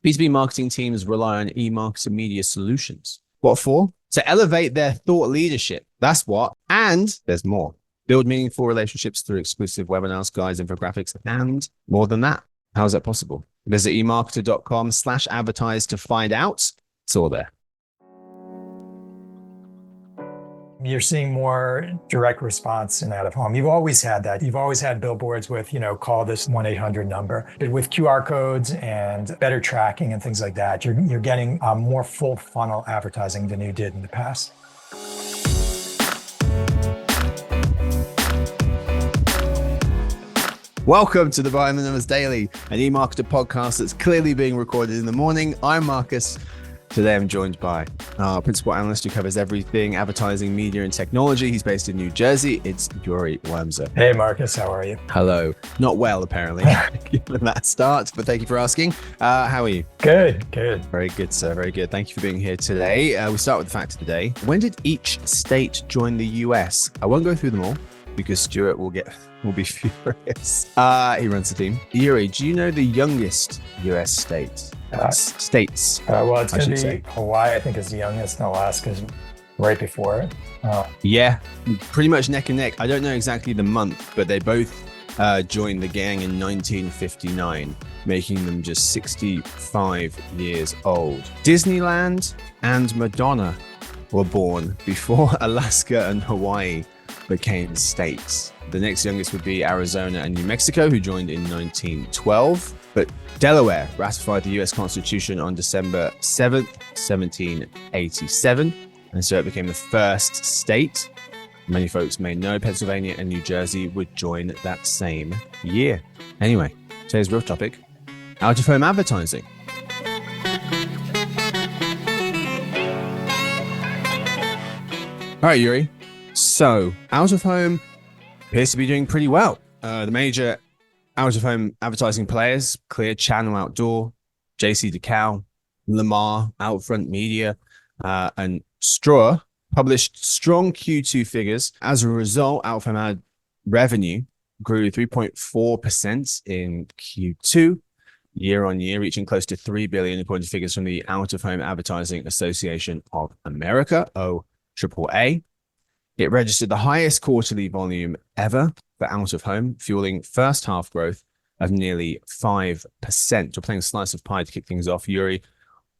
B2B marketing teams rely on e-marketing media solutions. What for? To elevate their thought leadership. That's what. And there's more. Build meaningful relationships through exclusive webinars, guides, infographics, and more than that. How is that possible? Visit emarketer.com/advertise to find out. It's all there. You're seeing more direct response in out of home. You've always had that. You've always had billboards with, call this 1-800 number. But with QR codes and better tracking and things like that, you're getting more full funnel advertising than you did in the past. Welcome to the Behind the Numbers Daily, an eMarketer podcast that's clearly being recorded in the morning. I'm Marcus. Today I'm joined by our principal analyst who covers everything advertising, media, and technology. He's based in New Jersey. It's Yuri Wormser. Hey, Marcus. How are you? Hello. Not well, apparently, given that start, but thank you for asking. How are you? Good. Very good, sir. Very good. Thank you for being here today. We start with the fact of the day. When did each state join the US? I won't go through them all because Stuart will be furious. He runs the team. Yuri, do you know the youngest US state? States. Well, it's going to be Hawaii, I think, is the youngest, and Alaska's right before it. Yeah, pretty much neck and neck. I don't know exactly the month, but they both joined the gang in 1959, making them just 65 years old. Disneyland and Madonna were born before Alaska and Hawaii became states. The next youngest would be Arizona and New Mexico, who joined in 1912. But Delaware ratified the US Constitution on December 7th, 1787. And so it became the first state. Many folks may know Pennsylvania and New Jersey would join that same year. Anyway, today's real topic, out-of-home advertising. All right, Yuri. So out-of-home appears to be doing pretty well. The major out-of-home advertising players, Clear Channel Outdoor, JCDecaux, Lamar, Outfront Media, and Straw published strong Q2 figures. As a result, out-of-home ad revenue grew 3.4% in Q2 year on year, reaching close to $3 billion, according to figures from the Out-of-Home Advertising Association of America, OAAA. It registered the highest quarterly volume ever for out-of-home, fueling first half growth of nearly 5%. We're playing a slice of pie to kick things off. Yuri,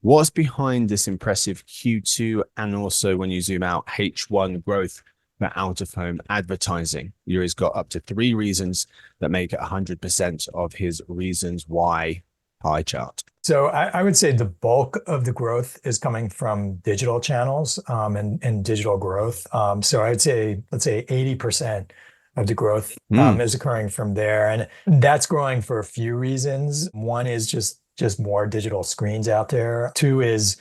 what's behind this impressive Q2 and also, when you zoom out, H1 growth for out-of-home advertising? Yuri's got up to 3 reasons that make it 100% of his reasons why pie chart. So I would say the bulk of the growth is coming from digital channels and digital growth. So I'd say, let's say 80% of the growth is occurring from there. And that's growing for a few reasons. One is just more digital screens out there. 2 is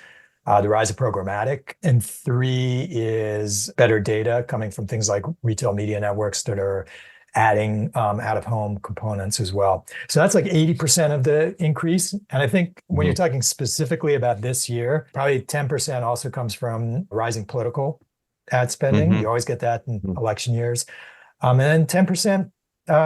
the rise of programmatic. And 3 is better data coming from things like retail media networks that are adding out-of-home components as well. So that's like 80% of the increase. And I think when you're talking specifically about this year, probably 10% also comes from rising political ad spending. You always get that in election years. And then 10%,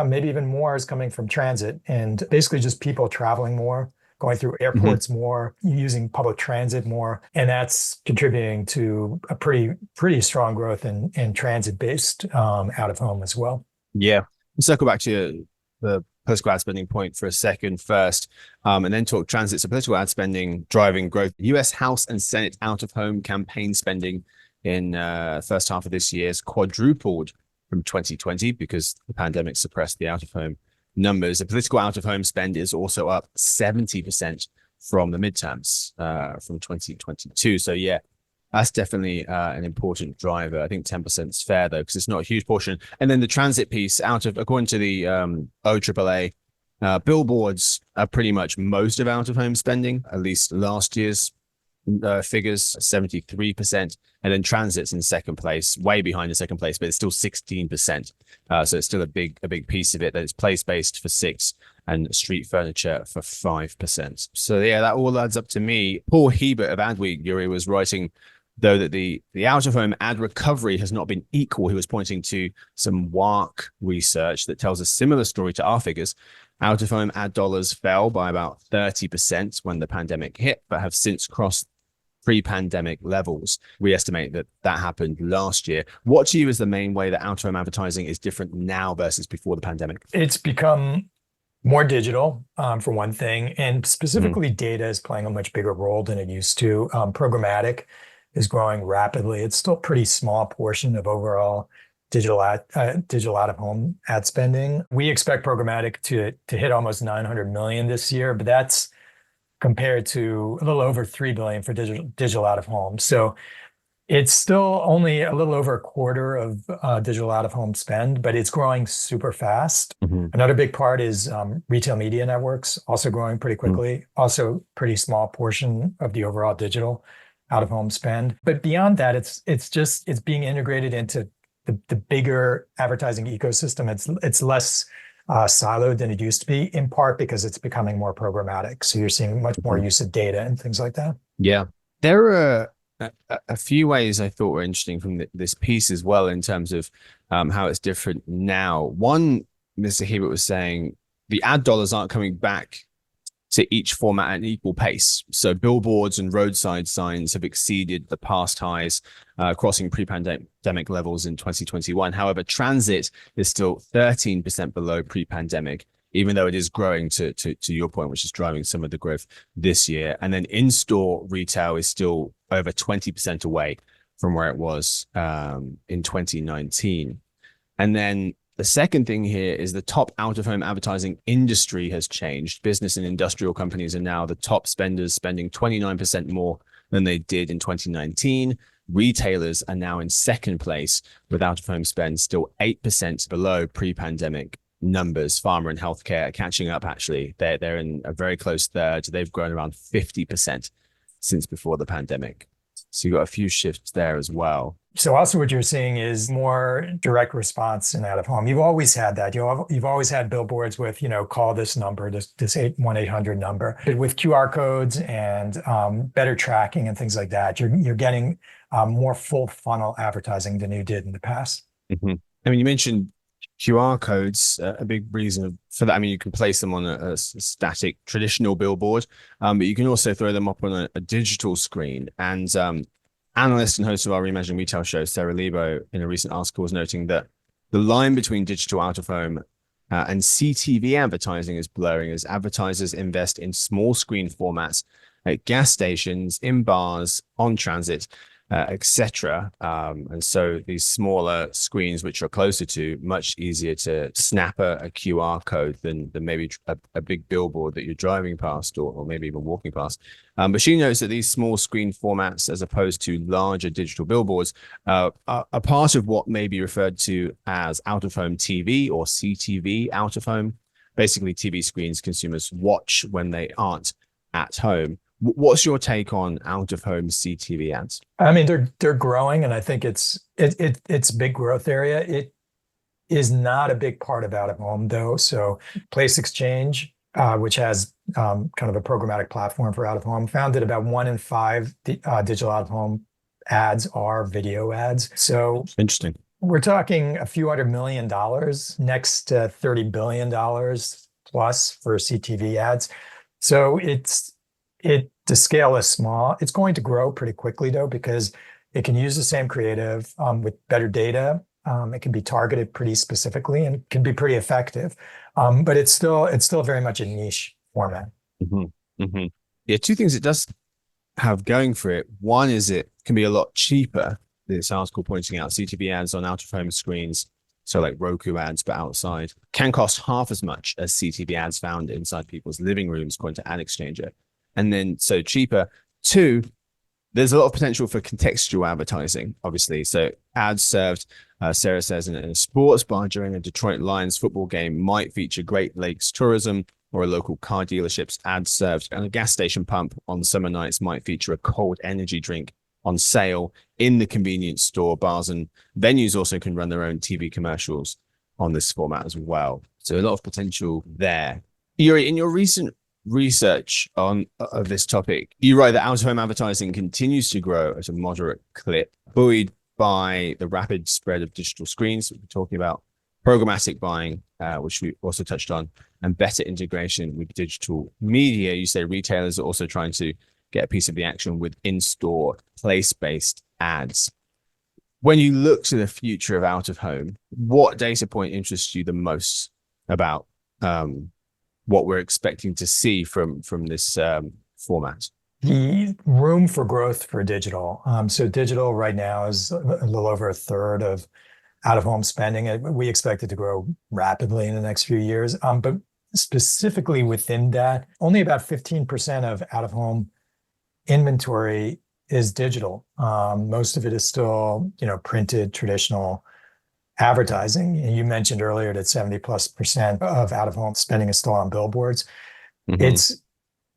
maybe even more, is coming from transit and basically just people traveling more, going through airports more, using public transit more. And that's contributing to a pretty strong growth in transit-based out-of-home as well. Yeah. Let's circle back to the political ad spending point for a second first, and then talk transit. So political ad spending driving growth. US House and Senate out-of-home campaign spending in first half of this year has quadrupled from 2020 because the pandemic suppressed the out-of-home numbers. The political out-of-home spend is also up 70% from the midterms from 2022. So yeah, that's definitely an important driver. I think 10% is fair though, because it's not a huge portion. And then the transit piece, according to the OAAA, billboards are pretty much most of out-of-home spending, at least last year's figures, 73%. And then transit's in second place, way behind in second place, but it's still 16%. So it's still a big piece of it. That it's place-based for 6% and street furniture for 5%. So yeah, that all adds up to me. Paul Hebert of Adweek, Yuri, was writing, though, that the out-of-home ad recovery has not been equal. He was pointing to some WARC research that tells a similar story to our figures. Out of home ad dollars fell by about 30% when the pandemic hit, but have since crossed pre-pandemic levels. We estimate that that happened last year. What to you is the main way that out-of-home advertising is different now versus before the pandemic? It's become more digital, for one thing, and specifically data is playing a much bigger role than it used to. Programmatic is growing rapidly. It's still a pretty small portion of overall digital out-of-home ad spending. We expect programmatic to hit almost 900 million this year, but that's compared to a little over 3 billion for digital out-of-home. So it's still only a little over a quarter of digital out-of-home spend, but it's growing super fast. Another big part is retail media networks, also growing pretty quickly. Also, pretty small portion of the overall digital out-of-home spend. But beyond that, it's being integrated into the bigger advertising ecosystem. It's less siloed than it used to be, in part because it's becoming more programmatic. So you're seeing much more use of data and things like that. Yeah, there are a few ways I thought were interesting from this piece as well in terms of how it's different now. One, Mr. Hebert was saying the ad dollars aren't coming back to each format at an equal pace. So billboards and roadside signs have exceeded the past highs, crossing pre-pandemic levels in 2021. However, transit is still 13% below pre-pandemic, even though it is growing to your point, which is driving some of the growth this year. And then in-store retail is still over 20% away from where it was in 2019. And then the second thing here is the top out-of-home advertising industry has changed. Business and industrial companies are now the top spenders, spending 29% more than they did in 2019. Retailers are now in second place with out-of-home spend still 8% below pre-pandemic numbers. Pharma and healthcare are catching up, actually. They're in a very close third. They've grown around 50% since before the pandemic. So you've got a few shifts there as well. So also what you're seeing is more direct response in out-of-home. You've always had that. You've always had billboards with, call this number, this 1-800 number. But with QR codes and better tracking and things like that, you're getting more full funnel advertising than you did in the past. I mean, you mentioned QR codes, a big reason for that. I mean, you can place them on a static traditional billboard, but you can also throw them up on a digital screen. And analyst and host of our Reimagining Retail show, Sarah Lebo, in a recent article was noting that the line between digital out-of-home and CTV advertising is blurring as advertisers invest in small screen formats at gas stations, in bars, on transit, etc. And so these smaller screens, which are closer to, much easier to snap a QR code than maybe a big billboard that you're driving past or maybe even walking past. But she notes that these small screen formats, as opposed to larger digital billboards, are part of what may be referred to as out-of-home TV or CTV out-of-home. Basically, TV screens consumers watch when they aren't at home. What's your take on out-of-home CTV ads? I mean, they're growing, and I think it's a big growth area. It is not a big part of out-of-home, though. So Place Exchange, which has kind of a programmatic platform for out-of-home, found that about 1 in 5 digital out-of-home ads are video ads. So interesting. We're talking a few $100 million next to $30 billion plus for CTV ads. So the scale is small. It's going to grow pretty quickly, though, because it can use the same creative with better data. It can be targeted pretty specifically and can be pretty effective. But it's still very much a niche format. Yeah, two things it does have going for it. One is it can be a lot cheaper. This article pointing out CTV ads on out-of-home screens, so like Roku ads, but outside, can cost half as much as CTV ads found inside people's living rooms, according to Ad Exchanger. And then so cheaper. Two, there's a lot of potential for contextual advertising, obviously. So ads served, Sarah says, in a sports bar during a Detroit Lions football game might feature Great Lakes tourism, or a local car dealership's ads served at a gas station pump on summer nights might feature a cold energy drink on sale in the convenience store. Bars and venues also can run their own TV commercials on this format as well. So a lot of potential there. Yuri, in your recent research of this topic, you write that out-of-home advertising continues to grow at a moderate clip, buoyed by the rapid spread of digital screens that we're talking about, programmatic buying, which we also touched on, and better integration with digital media. You say retailers are also trying to get a piece of the action with in-store place-based ads. When you look to the future of out of home, what data point interests you the most about what we're expecting to see from this format? The room for growth for digital. So digital right now is a little over a third of out-of-home spending. We expect it to grow rapidly in the next few years. But specifically within that, only about 15% of out-of-home inventory is digital. Most of it is still, printed traditional advertising. And you mentioned earlier that 70+% of out-of-home spending is still on billboards. Mm-hmm.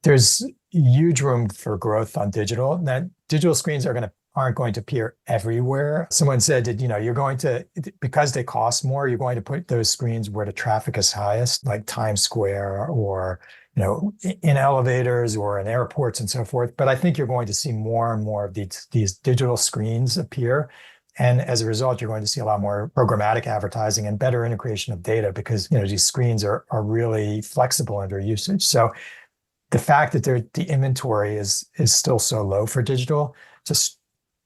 There's huge room for growth on digital. That digital screens aren't going to appear everywhere. Someone said that, you're going to, because they cost more, you're going to put those screens where the traffic is highest, like Times Square or, in elevators or in airports and so forth. But I think you're going to see more and more of these digital screens appear. And as a result, you're going to see a lot more programmatic advertising and better integration of data because, these screens are really flexible in their usage. So the fact that the inventory is still so low for digital just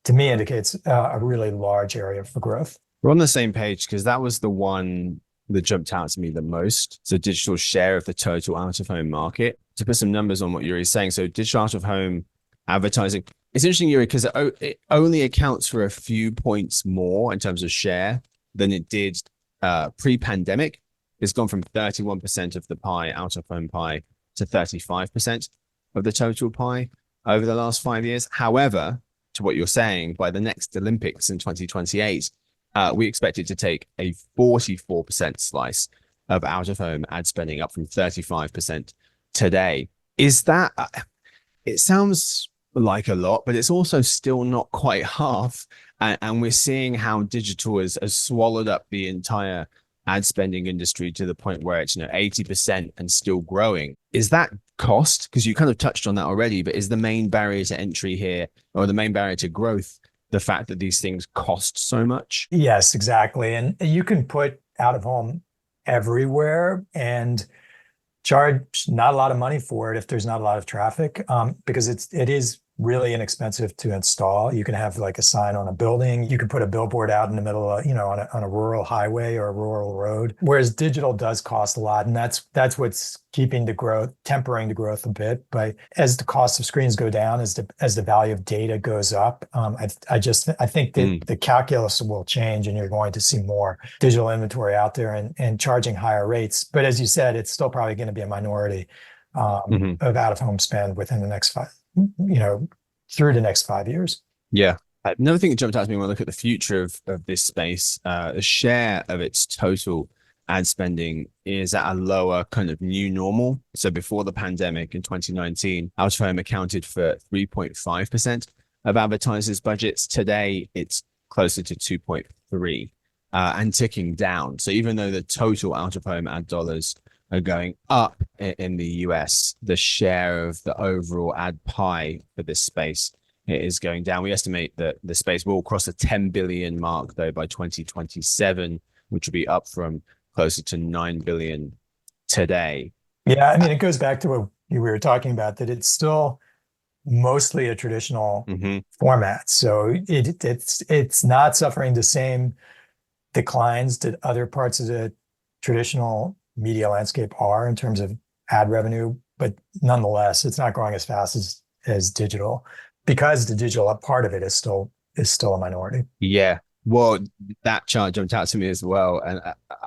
to me indicates a really large area for growth. We're on the same page because that was the one that jumped out to me the most. So digital share of the total out of home market. To put some numbers on what Yuri is saying. So digital out of home advertising. It's interesting, Yuri, because it only accounts for a few points more in terms of share than it did pre-pandemic. It's gone from 31% of the pie, out of home pie, to 35% of the total pie over the last 5 years. However, to what you're saying, by the next Olympics in 2028, we expect it to take a 44% slice of out-of-home ad spending, up from 35% today. Is that, it sounds like a lot, but it's also still not quite half. And we're seeing how digital has swallowed up the entire ad spending industry to the point where it's 80% and still growing. Is that cost? Because you kind of touched on that already, but is the main barrier to entry here, or the main barrier to growth, the fact that these things cost so much? Yes, exactly. And you can put out of home everywhere and charge not a lot of money for it if there's not a lot of traffic, because it is really inexpensive to install. You can have like a sign on a building. You can put a billboard out in the middle of, on a rural highway or a rural road. Whereas digital does cost a lot, and that's what's tempering the growth a bit. But as the cost of screens go down, as the value of data goes up, I think that the calculus will change, and you're going to see more digital inventory out there and charging higher rates. But as you said, it's still probably going to be a minority of out of home spend within the next through the next 5 years. Yeah. Another thing that jumped out to me when I look at the future of this space, the share of its total ad spending is at a lower kind of new normal. So before the pandemic in 2019, out of home accounted for 3.5% of advertisers' budgets. Today, it's closer to 2.3 and ticking down. So even though the total out of home ad dollars are going up in the US, the share of the overall ad pie for this space is going down. We estimate that the space will cross the 10 billion mark, though, by 2027, which will be up from closer to 9 billion today. Yeah, I mean, it goes back to what we were talking about, that it's still mostly a traditional format. So it's not suffering the same declines that other parts of the traditional media landscape are in terms of ad revenue, but nonetheless, it's not growing as fast as digital, because the digital part of it is still a minority. Yeah, well, that chart jumped out to me as well, and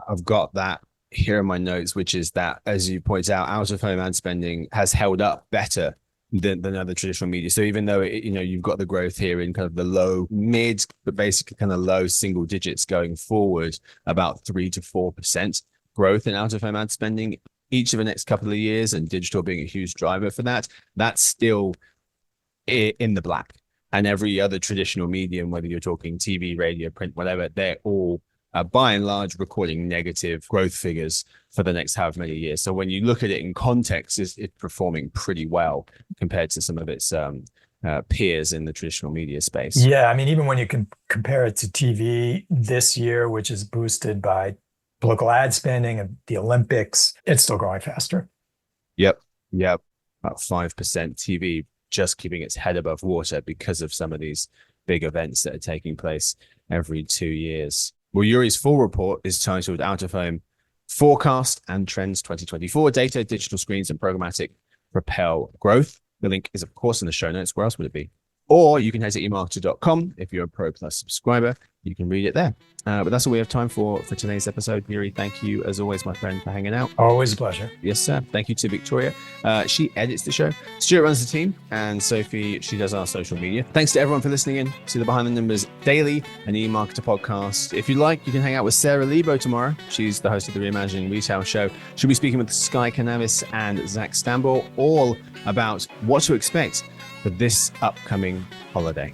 I've got that here in my notes, which is that, as you point out of home ad spending has held up better than other traditional media. So even though you've got the growth here in kind of the low mid, but basically kind of low single digits going forward, about 3 to 4% growth in out of home ad spending each of the next couple of years, and digital being a huge driver for that, that's still in the black. And every other traditional medium, whether you're talking TV, radio, print, whatever, they're all by and large recording negative growth figures for the next however many years. So when you look at it in context, it's performing pretty well compared to some of its peers in the traditional media space. Yeah, I mean, even when you can compare it to TV this year, which is boosted by political ad spending and the Olympics, it's still growing faster. Yep. About 5%. TV just keeping its head above water because of some of these big events that are taking place every 2 years. Well, Yuri's full report is titled Out of Home Forecast and Trends 2024, Data, Digital Screens, and Programmatic Propel Growth. The link is, of course, in the show notes. Where else would it be? Or you can head to emarketer.com. If you're a Pro Plus subscriber, you can read it there. But that's all we have time for today's episode. Yuri, thank you, as always, my friend, for hanging out. Always a pleasure. Yes, sir. Thank you to Victoria. She edits the show. Stuart runs the team. And Sophie, she does our social media. Thanks to everyone for listening in to the Behind the Numbers Daily, an eMarketer podcast. If you like, you can hang out with Sarah Lebo tomorrow. She's the host of the Reimagining Retail show. She'll be speaking with Sky Canavis and Zach Stambor, all about what to expect for this upcoming holiday.